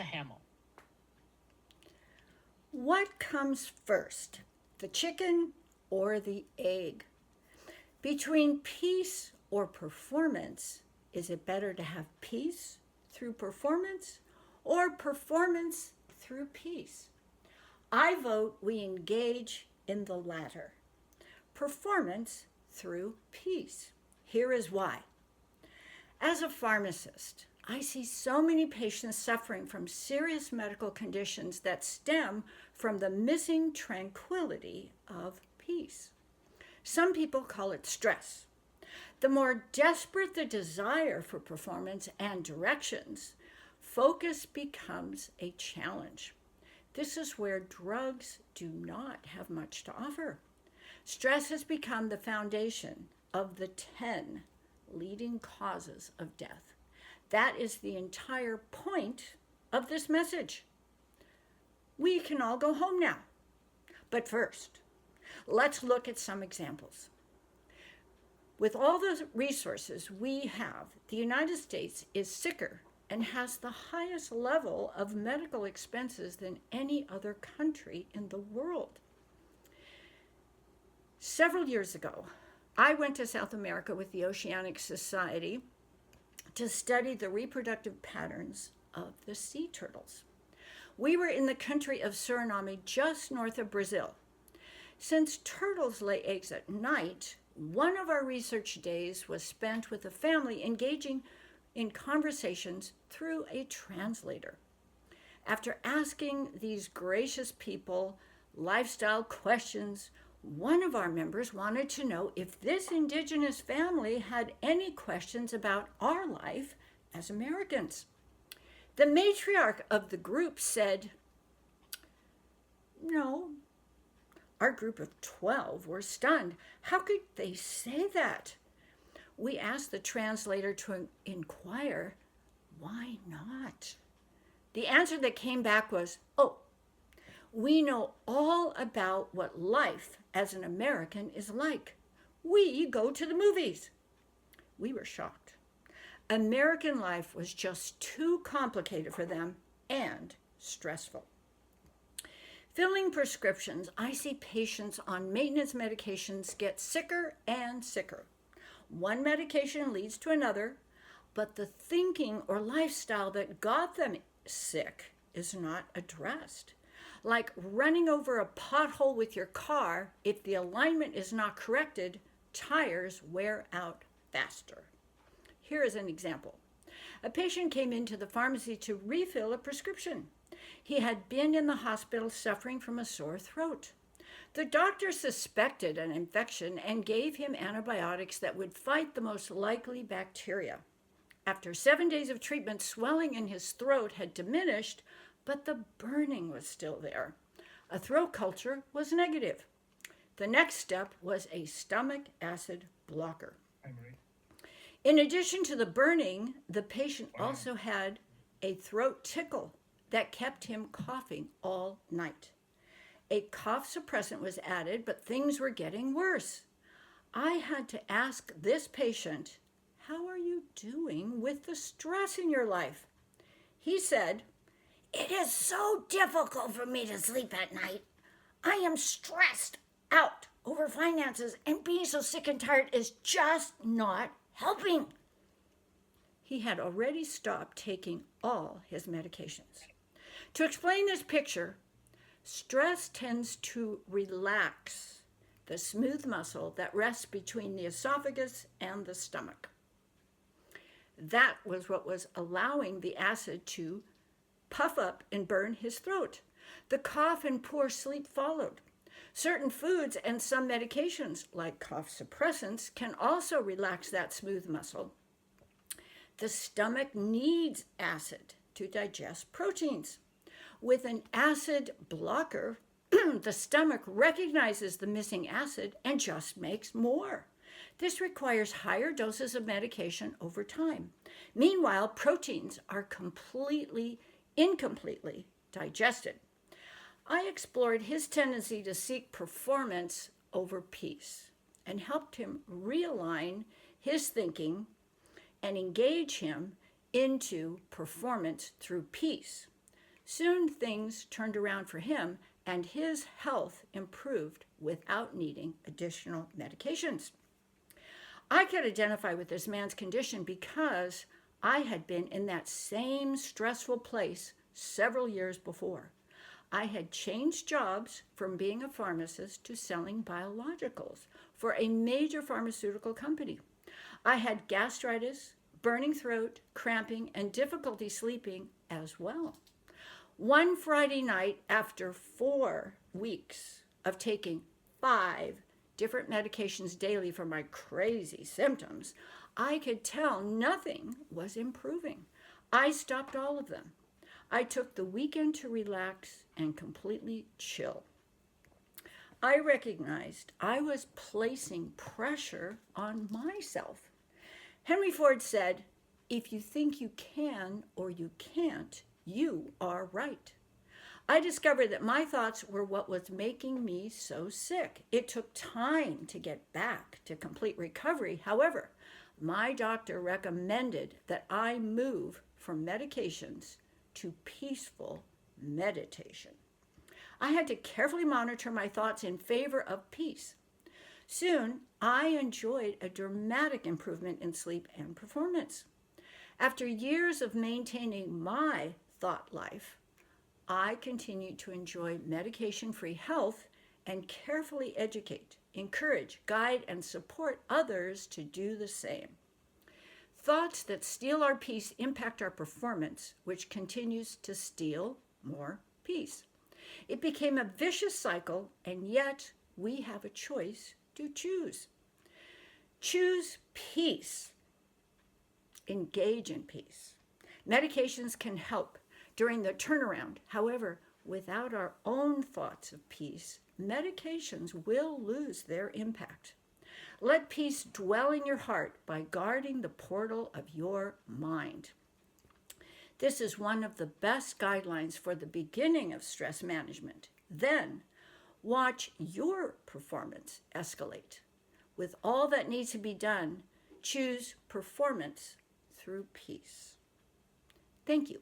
Hamil. What comes first, the chicken or the egg? Between peace or performance, is it better to have peace through performance or performance through peace? I vote we engage in the latter. Performance through peace. Here is why. As a pharmacist, I see so many patients suffering from serious medical conditions that stem from the missing tranquility of peace. Some people call it stress. The more desperate the desire for performance and directions, focus becomes a challenge. This is where drugs do not have much to offer. Stress has become the foundation of the 10 leading causes of death. That is the entire point of this message. We can all go home now. But first, let's look at some examples. With all the resources we have, the United States is sicker and has the highest level of medical expenses than any other country in the world. Several years ago, I went to South America with the Oceanic Society to study the reproductive patterns of the sea turtles. We were in the country of Suriname, just north of Brazil. Since turtles lay eggs at night, one of our research days was spent with the family engaging in conversations through a translator. After asking these gracious people lifestyle questions, one of our members wanted to know if this indigenous family had any questions about our life as Americans. The matriarch of the group said, "No." Our group of 12 were stunned. How could they say that? We asked the translator to inquire, why not? The answer that came back was, "Oh, we know all about what life as an American is like. We go to the movies." We were shocked. American life was just too complicated for them and stressful. Filling prescriptions, I see patients on maintenance medications get sicker and sicker. One medication leads to another, but the thinking or lifestyle that got them sick is not addressed. Like running over a pothole with your car, if the alignment is not corrected, tires wear out faster. Here is an example. A patient came into the pharmacy to refill a prescription. He had been in the hospital suffering from a sore throat. The doctor suspected an infection and gave him antibiotics that would fight the most likely bacteria. After 7 days of treatment, swelling in his throat had diminished, but the burning was still there. A throat culture was negative. The next step was a stomach acid blocker. In addition to the burning, the patient also had a throat tickle that kept him coughing all night. A cough suppressant was added, but things were getting worse. I had to ask this patient, "How are you doing with the stress in your life?" He said, "It is so difficult for me to sleep at night. I am stressed out over finances, and being so sick and tired is just not helping." He had already stopped taking all his medications. To explain this picture, stress tends to relax the smooth muscle that rests between the esophagus and the stomach. That was what was allowing the acid to puff up and burn his throat. The cough and poor sleep followed. Certain foods and some medications, like cough suppressants, can also relax that smooth muscle. The stomach needs acid to digest proteins. With an acid blocker, the stomach recognizes the missing acid and just makes more. This requires higher doses of medication over time. Meanwhile, proteins are incompletely digested. I explored his tendency to seek performance over peace and helped him realign his thinking and engage him into performance through peace. Soon things turned around for him, and his health improved without needing additional medications. I could identify with this man's condition because I had been in that same stressful place several years before. I had changed jobs from being a pharmacist to selling biologicals for a major pharmaceutical company. I had gastritis, burning throat, cramping, and difficulty sleeping as well. One Friday night, after 4 weeks of taking 5 different medications daily for my crazy symptoms, I could tell nothing was improving. I stopped all of them. I took the weekend to relax and completely chill. I recognized I was placing pressure on myself. Henry Ford said, "If you think you can or you can't, you are right." I discovered that my thoughts were what was making me so sick. It took time to get back to complete recovery. However, my doctor recommended that I move from medications to peaceful meditation. I had to carefully monitor my thoughts in favor of peace. Soon, I enjoyed a dramatic improvement in sleep and performance. After years of maintaining my thought life, I continued to enjoy medication-free health and carefully educate, encourage, guide, and support others to do the same. Thoughts that steal our peace impact our performance, which continues to steal more peace. It became a vicious cycle, and yet we have a choice to choose. Choose peace. Engage in peace. Medications can help during the turnaround. However, without our own thoughts of peace, medications will lose their impact. Let peace dwell in your heart by guarding the portal of your mind. This is one of the best guidelines for the beginning of stress management. Then, watch your performance escalate. With all that needs to be done, choose performance through peace. Thank you.